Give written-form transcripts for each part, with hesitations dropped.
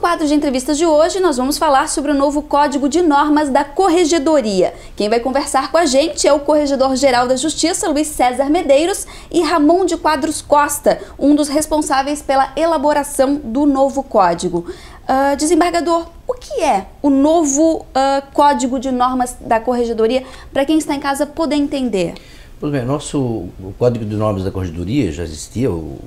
quadro de entrevistas de hoje, nós vamos falar sobre o novo Código de Normas da Corregedoria. Quem vai conversar com a gente é o Corregedor-Geral da Justiça, Luiz César Medeiros, e Ramon de Quadros Costa, um dos responsáveis pela elaboração do novo código. Desembargador, o que é o novo Código de Normas da Corregedoria, para quem está em casa poder entender? Pois bem, o Código de Normas da Corregedoria, já existia o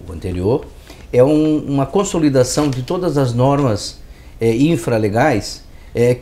anterior, é uma consolidação de todas as normas infralegais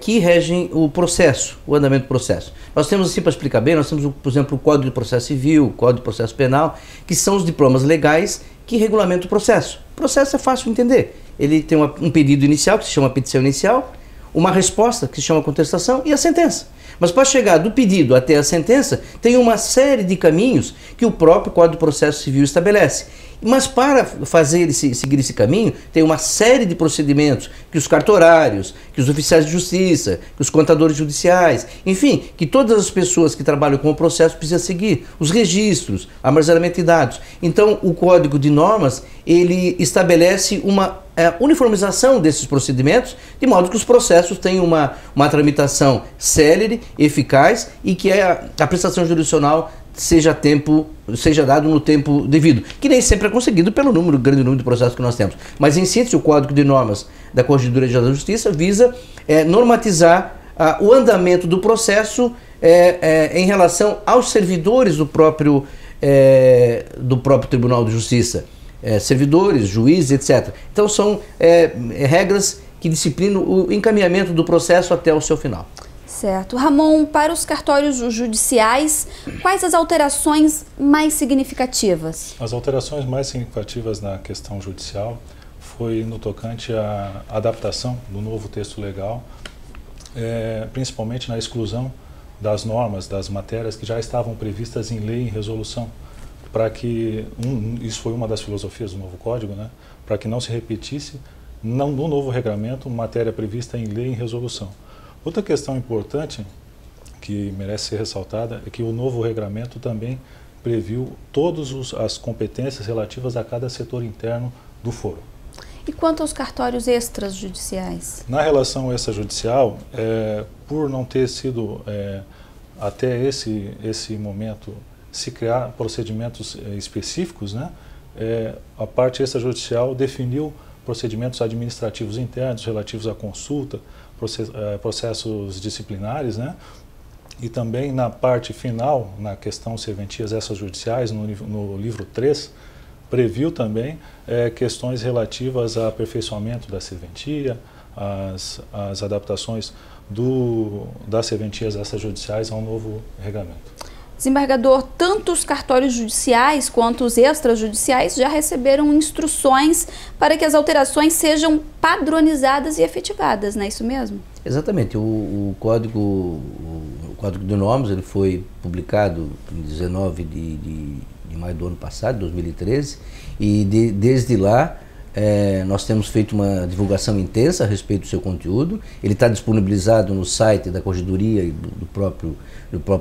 que regem o processo, o andamento do processo. Nós temos, assim, para explicar bem, nós temos, por exemplo, o Código de Processo Civil, o Código de Processo Penal, que são os diplomas legais que regulamentam o processo. O processo é fácil de entender. Ele tem um pedido inicial, que se chama petição inicial, uma resposta, que se chama contestação, e a sentença. Mas para chegar do pedido até a sentença, tem uma série de caminhos que o próprio Código de Processo Civil estabelece. Mas para seguir esse caminho, tem uma série de procedimentos que os cartorários, que os oficiais de justiça, que os contadores judiciais, enfim, que todas as pessoas que trabalham com o processo precisam seguir, os registros, armazenamento de dados. Então, o Código de Normas, ele estabelece uma uniformização desses procedimentos, de modo que os processos tenham uma tramitação célere, eficaz e que a prestação jurisdicional seja dado no tempo devido, que nem sempre é conseguido pelo grande número de processos que nós temos. Mas, em síntese, o Código de Normas da Corregedoria-Geral da Justiça visa normatizar o andamento do processo em relação aos servidores do próprio Tribunal de Justiça, servidores, juízes, etc. Então, são regras que disciplinam o encaminhamento do processo até o seu final. Certo. Ramon, para os cartórios judiciais, quais as alterações mais significativas? As alterações mais significativas na questão judicial foi no tocante à adaptação do novo texto legal, principalmente na exclusão das normas, das matérias que já estavam previstas em lei e resolução, para que, isso foi uma das filosofias do novo Código, né, para que não se repetisse no novo regramento matéria prevista em lei e resolução. Outra questão importante que merece ser ressaltada é que o novo regramento também previu todas as competências relativas a cada setor interno do foro. E quanto aos cartórios extrajudiciais? Na relação extrajudicial, por não ter sido até esse momento se criar procedimentos específicos, né, a parte extrajudicial definiu procedimentos administrativos internos relativos à consulta, processos disciplinares, né? E também na parte final, na questão serventias extrajudiciais, no livro 3, previu também questões relativas ao aperfeiçoamento da serventia, as adaptações das serventias extrajudiciais ao novo regulamento. Desembargador, tanto os cartórios judiciais quanto os extrajudiciais já receberam instruções para que as alterações sejam padronizadas e efetivadas, não é isso mesmo? Exatamente. O Código de Normas ele foi publicado em 19 de maio do ano passado, 2013, e desde lá nós temos feito uma divulgação intensa a respeito do seu conteúdo. Ele está disponibilizado no site da Corregedoria e do próprio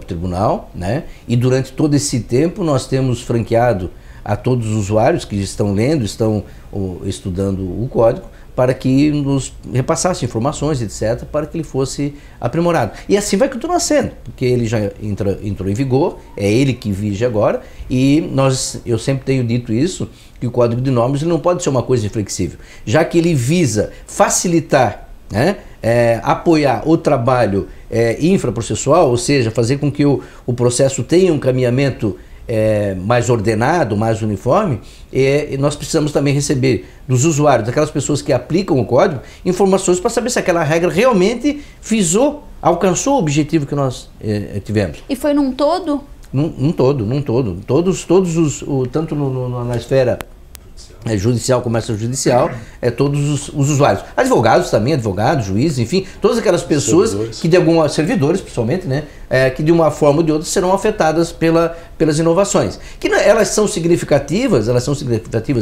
tribunal, né? E durante todo esse tempo nós temos franqueado a todos os usuários que estão lendo, estão estudando o código, para que nos repassasse informações, etc., para que ele fosse aprimorado. E assim vai continuar sendo, porque ele já entrou em vigor, é ele que vige agora, e eu sempre tenho dito isso, que o Código de Normas ele não pode ser uma coisa inflexível, já que ele visa facilitar, né, apoiar o trabalho infraprocessual, ou seja, fazer com que o processo tenha um caminhamento mais ordenado, mais uniforme, nós precisamos também receber dos usuários, daquelas pessoas que aplicam o código, informações para saber se aquela regra realmente alcançou o objetivo que nós tivemos. E foi num todo? Num todo. Tanto na esfera judicial como extrajudicial, todos os usuários. Advogados também, juízes, enfim, todas aquelas pessoas servidores principalmente, né, que de uma forma ou de outra serão afetadas pelas inovações. Que elas são significativas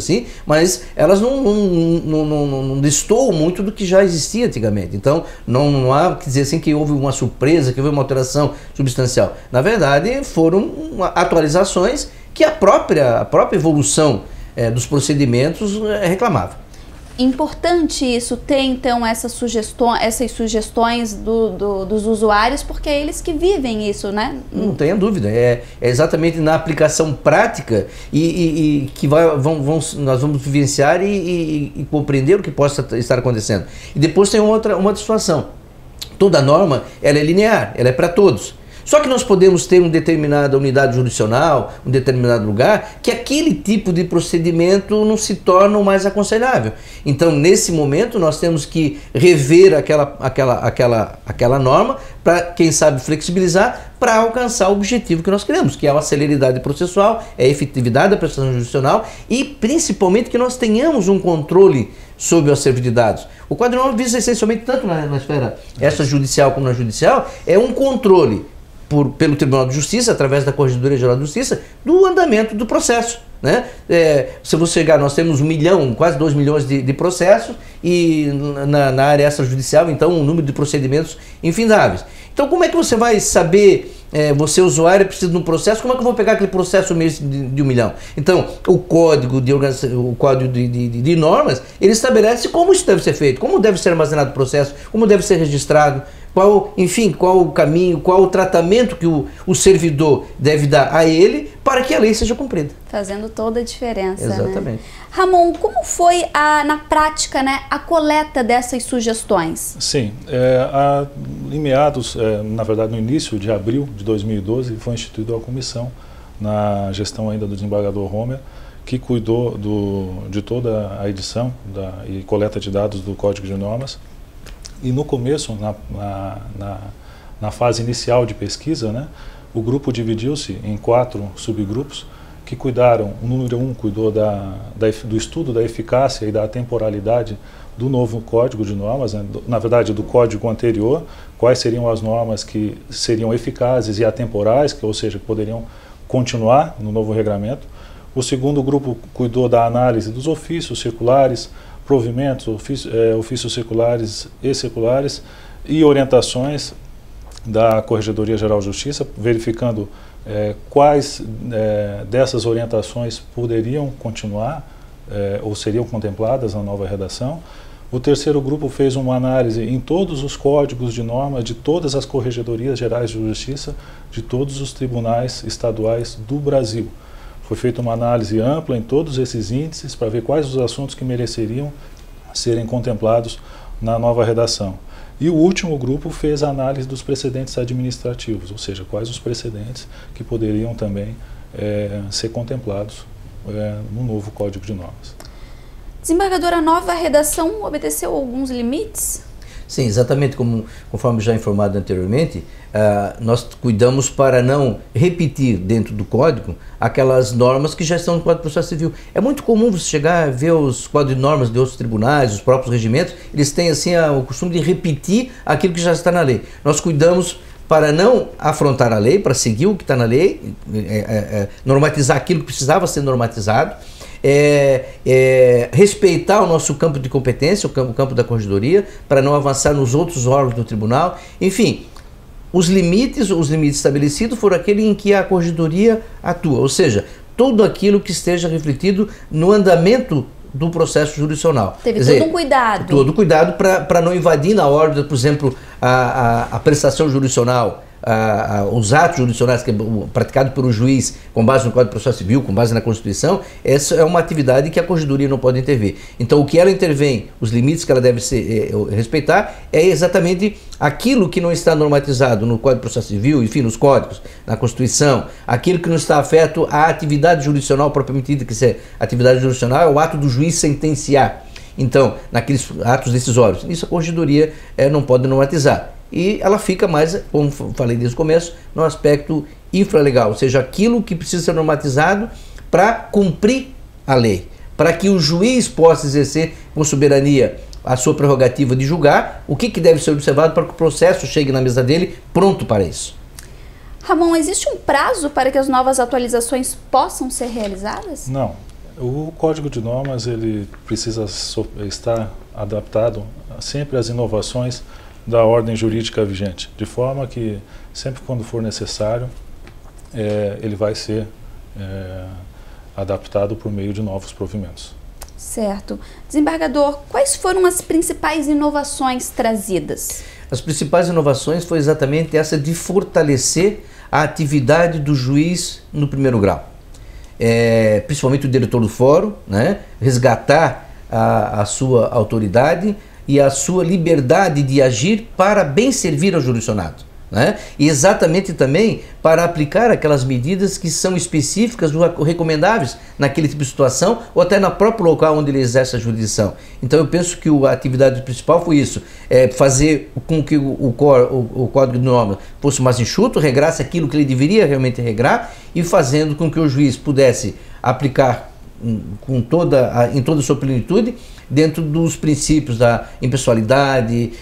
sim, mas elas não destoam muito do que já existia antigamente. Então, não há que dizer assim que houve uma surpresa, que houve uma alteração substancial. Na verdade, foram atualizações que a própria evolução dos procedimentos reclamava. Importante isso, ter então essas sugestões dos usuários, porque é eles que vivem isso, né? Não tenha dúvida, é exatamente na aplicação prática e que nós vamos vivenciar e compreender o que possa estar acontecendo. E depois tem uma outra situação, toda norma ela é linear, ela é para todos. Só que nós podemos ter uma determinada unidade jurisdicional, um determinado lugar, que aquele tipo de procedimento não se torna o mais aconselhável. Então, nesse momento, nós temos que rever aquela norma para, quem sabe, flexibilizar para alcançar o objetivo que nós queremos, que é a celeridade processual, a efetividade da prestação jurisdicional e, principalmente, que nós tenhamos um controle sobre o acervo de dados. O Código de Normas visa essencialmente, tanto na esfera extrajudicial como na judicial, é um controle pelo Tribunal de Justiça, através da Corregedoria Geral de Justiça, do andamento do processo, né? Se você chegar, nós temos 1 milhão, quase 2 milhões de processos e na área extrajudicial, então, um número de procedimentos infindáveis. Então, como é que você vai saber, você usuário precisa de um processo, como é que eu vou pegar aquele processo mesmo de 1 milhão? Então, o Código de Normas, ele estabelece como isso deve ser feito, como deve ser armazenado o processo, como deve ser registrado, qual o caminho, qual o tratamento que o servidor deve dar a ele para que a lei seja cumprida. Fazendo toda a diferença. Exatamente. Né? Ramon, como foi na prática, né, a coleta dessas sugestões? Sim, em meados, na verdade no início de abril de 2012, foi instituída a comissão na gestão ainda do desembargador Romer, que cuidou de toda a edição e coleta de dados do Código de Normas. E no começo, na fase inicial de pesquisa, né, o grupo dividiu-se em 4 subgrupos que cuidaram. O número 1 cuidou do estudo da eficácia e da temporalidade do novo Código de Normas, né, na verdade do código anterior, quais seriam as normas que seriam eficazes e atemporais, ou seja, que poderiam continuar no novo regramento. O segundo grupo cuidou da análise dos ofícios circulares, provimentos, ofícios circulares e seculares e orientações da Corregedoria Geral de Justiça, verificando quais dessas orientações poderiam continuar ou seriam contempladas na nova redação. O terceiro grupo fez uma análise em todos os códigos de norma de todas as Corregedorias Gerais de Justiça, de todos os tribunais estaduais do Brasil. Foi feita uma análise ampla em todos esses índices para ver quais os assuntos que mereceriam serem contemplados na nova redação. E o último grupo fez a análise dos precedentes administrativos, ou seja, quais os precedentes que poderiam também ser contemplados no novo Código de Normas. Desembargador, a nova redação obedeceu alguns limites? Sim, exatamente conforme já informado anteriormente, nós cuidamos para não repetir dentro do Código aquelas normas que já estão no Código de Processo Civil. É muito comum você chegar a ver os códigos de normas de outros tribunais, os próprios regimentos, eles têm assim o costume de repetir aquilo que já está na lei. Nós cuidamos para não afrontar a lei, para seguir o que está na lei, normatizar aquilo que precisava ser normatizado, respeitar o nosso campo de competência, o campo da Corregedoria, para não avançar nos outros órgãos do tribunal. Enfim, os limites estabelecidos foram aqueles em que a Corregedoria atua, ou seja, tudo aquilo que esteja refletido no andamento do processo jurisdicional. Teve todo um cuidado. Todo cuidado para não invadir na ordem, por exemplo, a prestação jurisdicional, os atos jurisdicionais que é praticado pelo juiz com base no Código de Processo Civil, com base na Constituição. Essa é uma atividade que a Corregedoria não pode intervir. Então, o que ela intervém, os limites que ela deve respeitar, é exatamente aquilo que não está normatizado no Código de Processo Civil, enfim, nos códigos, na Constituição, aquilo que não está afeto à atividade jurisdicional propriamente dita, que é atividade jurisdicional é o ato do juiz sentenciar. Então, naqueles atos decisórios, isso a Corregedoria não pode normatizar. E ela fica mais, como falei desde o começo, no aspecto infralegal, ou seja, aquilo que precisa ser normatizado para cumprir a lei, para que o juiz possa exercer com soberania a sua prerrogativa de julgar o que deve ser observado para que o processo chegue na mesa dele pronto para isso. Ramon, existe um prazo para que as novas atualizações possam ser realizadas? Não. O Código de Normas ele precisa estar adaptado sempre às inovações da ordem jurídica vigente, de forma que sempre quando for necessário ele vai ser adaptado por meio de novos provimentos. Certo. Desembargador, quais foram as principais inovações trazidas? As principais inovações foi exatamente essa de fortalecer a atividade do juiz no primeiro grau. Principalmente o diretor do fórum, né? Resgatar a sua autoridade e a sua liberdade de agir para bem servir ao jurisdicionado, né? E exatamente também para aplicar aquelas medidas que são específicas ou recomendáveis naquele tipo de situação ou até no próprio local onde ele exerce a jurisdição. Então eu penso que a atividade principal foi isso, fazer com que o Código de Normas fosse mais enxuto, regrasse aquilo que ele deveria realmente regrar e fazendo com que o juiz pudesse aplicar em toda a sua plenitude, dentro dos princípios da impessoalidade,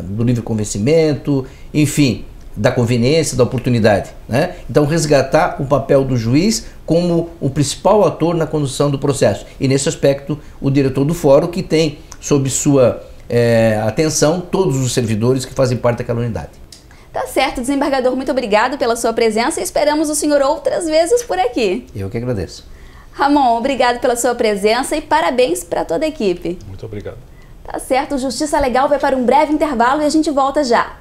do livre convencimento, enfim, da conveniência, da oportunidade, né? Então resgatar o papel do juiz como o principal ator na condução do processo. E nesse aspecto o diretor do fórum, que tem sob sua atenção todos os servidores que fazem parte daquela unidade. Tá certo, desembargador, muito obrigado pela sua presença e esperamos o senhor outras vezes por aqui. Eu que agradeço. Ramon, obrigado pela sua presença e parabéns para toda a equipe. Muito obrigado. Tá certo, Justiça Legal vai para um breve intervalo e a gente volta já.